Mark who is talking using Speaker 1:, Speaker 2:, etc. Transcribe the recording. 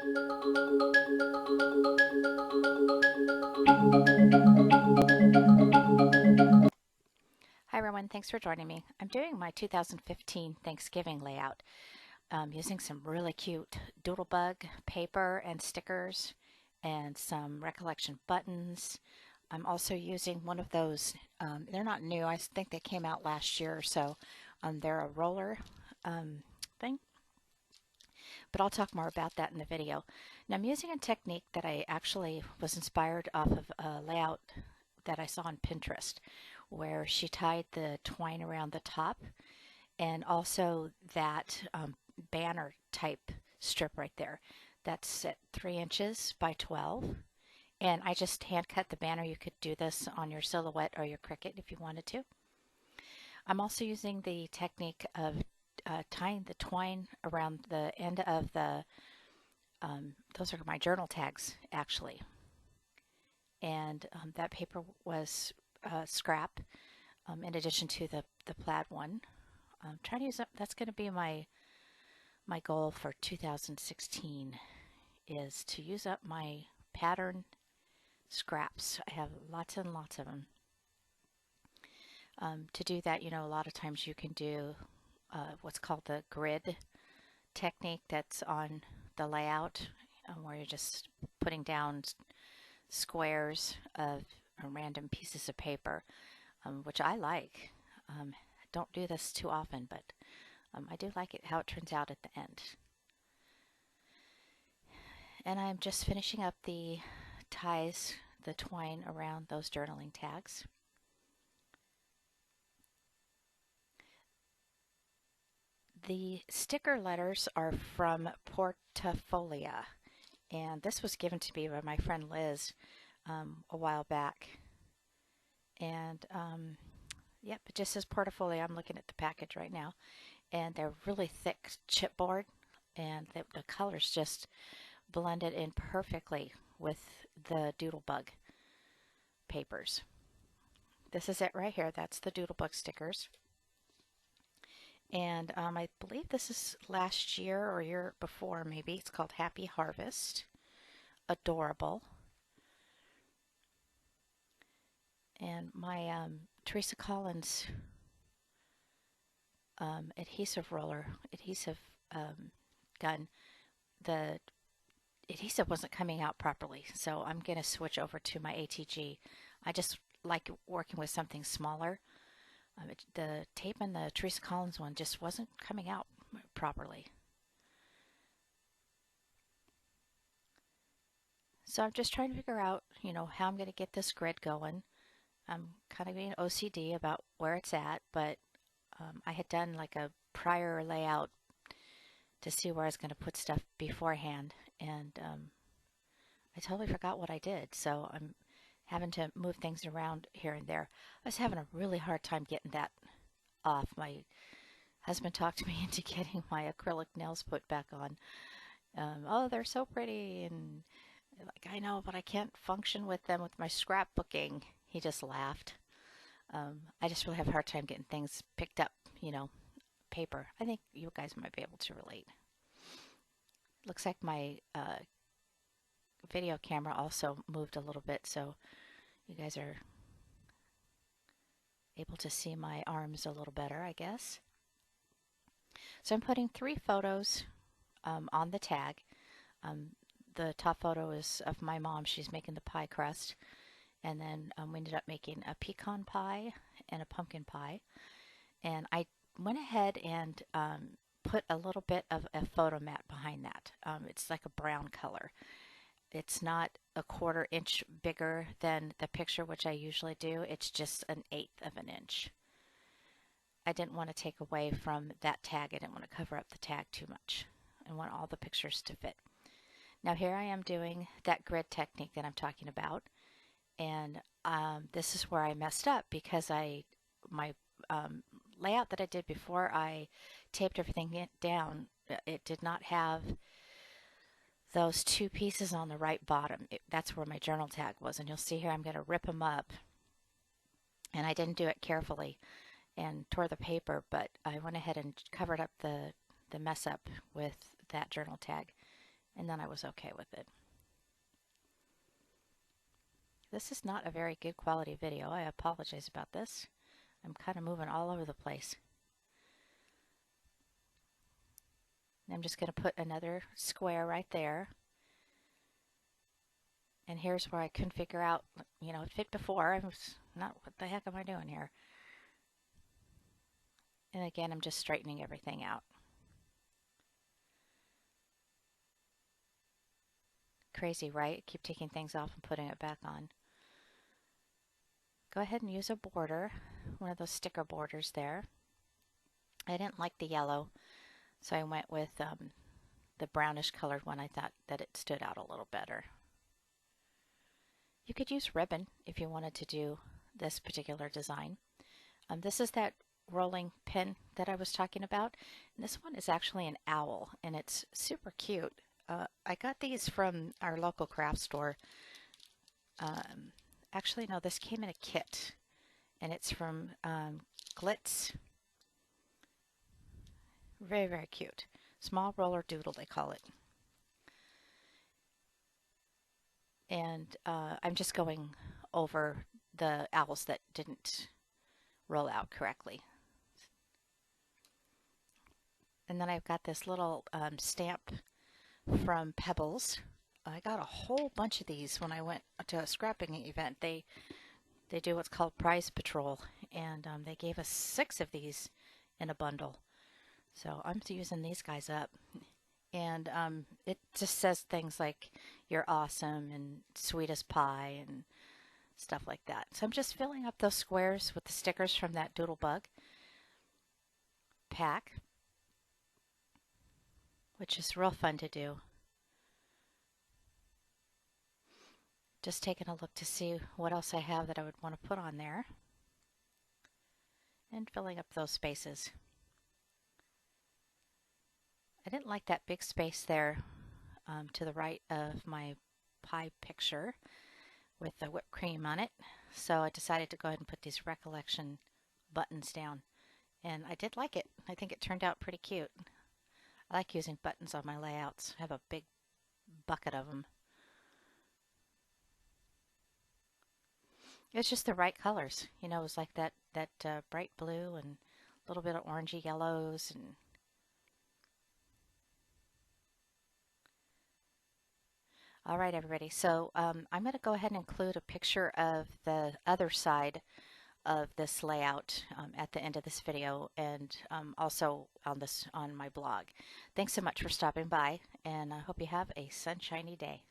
Speaker 1: Hi everyone, thanks for joining me. I'm doing my 2015 Thanksgiving layout using some really cute Doodlebug paper and stickers and some recollection buttons. I'm also using one of those, they're not new, I think they came out last year or so. They're a roller um, thing, but I'll talk more about that in the video. Now I'm using a technique that I actually was inspired off of a layout that I saw on Pinterest, where she tied the twine around the top and also that banner type strip right there. That's at 3 inches by 12. And I just hand cut the banner. You could do this on your silhouette or your Cricut if you wanted to. I'm also using the technique of tying the twine around the end of the, those are my journal tags actually. And that paper was scrap in addition to the plaid one. I'm trying to use up, that's going to be my goal for 2016 is to use up my pattern scraps. I have lots and lots of them. To do that, you know, a lot of times you can do what's called the grid technique that's on the layout, where you're just putting down squares of random pieces of paper, which I like. Don't do this too often, but I do like it how it turns out at the end. And I'm just finishing up the ties, the twine around those journaling tags. The sticker letters are from Portafolia, and this was given to me by my friend Liz a while back. And yep, it just says Portafolia. I'm looking at the package right now, and they're really thick chipboard, and the colors just blended in perfectly with the Doodlebug papers. This is it right here. That's the Doodlebug stickers. And I believe this is last year or year before maybe. It's called Happy Harvest. Adorable. And my Teresa Collins adhesive gun, the adhesive wasn't coming out properly, so I'm going to switch over to my ATG. I just like working with something smaller. The tape in the Teresa Collins one just wasn't coming out properly. So I'm just trying to figure out, you know, how I'm going to get this grid going. I'm kind of being OCD about where it's at, but I had done like a prior layout to see where I was going to put stuff beforehand, and I totally forgot what I did, so I'm having to move things around here and there. I was having a really hard time getting that off. My husband talked me into getting my acrylic nails put back on. Oh, they're so pretty, and like, I know, but I can't function with them with my scrapbooking. He just laughed. I just really have a hard time getting things picked up, you know, paper. I think you guys might be able to relate. Looks like my video camera also moved a little bit, so you guys are able to see my arms a little better, I guess. So I'm putting 3 photos on the tag. The top photo is of my mom. She's making the pie crust. And then we ended up making a pecan pie and a pumpkin pie. And I went ahead and put a little bit of a photo mat behind that. It's like a brown color. It's not a 1/4 inch bigger than the picture, which I usually do. It's just 1/8 of an inch. I didn't want to take away from that tag. I didn't want to cover up the tag too much. I want all the pictures to fit. Now here I am doing that grid technique that I'm talking about. And this is where I messed up because my layout that I did before I taped everything down, it did not have those 2 pieces on the right bottom. That's where my journal tag was, and you'll see here I'm going to rip them up, and I didn't do it carefully and tore the paper, but I went ahead and covered up the mess up with that journal tag, and then I was okay with it. This is not a very good quality video. I apologize about this. I'm kind of moving all over the place. I'm just going to put another square right there. And here's where I couldn't figure out, it fit before. I was not, what the heck am I doing here? And again, I'm just straightening everything out. Crazy, right? Keep taking things off and putting it back on. Go ahead and use a border, one of those sticker borders there. I didn't like the yellow, so I went with the brownish colored one. I thought that it stood out a little better. You could use ribbon if you wanted to do this particular design. This is that rolling pin that I was talking about. And this one is actually an owl, and it's super cute. I got these from our local craft store. Actually, no, this came in a kit, and it's from Glitz. Very, very cute. Small roller doodle, they call it. And I'm just going over the owls that didn't roll out correctly. And then I've got this little stamp from Pebbles. I got a whole bunch of these when I went to a scrapping event. They do what's called Prize Patrol, and they gave us 6 of these in a bundle. So I'm using these guys up. And it just says things like, "You're awesome," and "Sweet as pie," and stuff like that. So I'm just filling up those squares with the stickers from that Doodlebug pack, which is real fun to do. Just taking a look to see what else I have that I would want to put on there. And filling up those spaces. I didn't like that big space there to the right of my pie picture with the whipped cream on it. So I decided to go ahead and put these recollection buttons down. And I did like it. I think it turned out pretty cute. I like using buttons on my layouts. I have a big bucket of them. It's just the right colors. It was like that bright blue and a little bit of orangey yellows and all right, everybody. So I'm going to go ahead and include a picture of the other side of this layout at the end of this video, and also on my blog. Thanks so much for stopping by, and I hope you have a sunshiny day.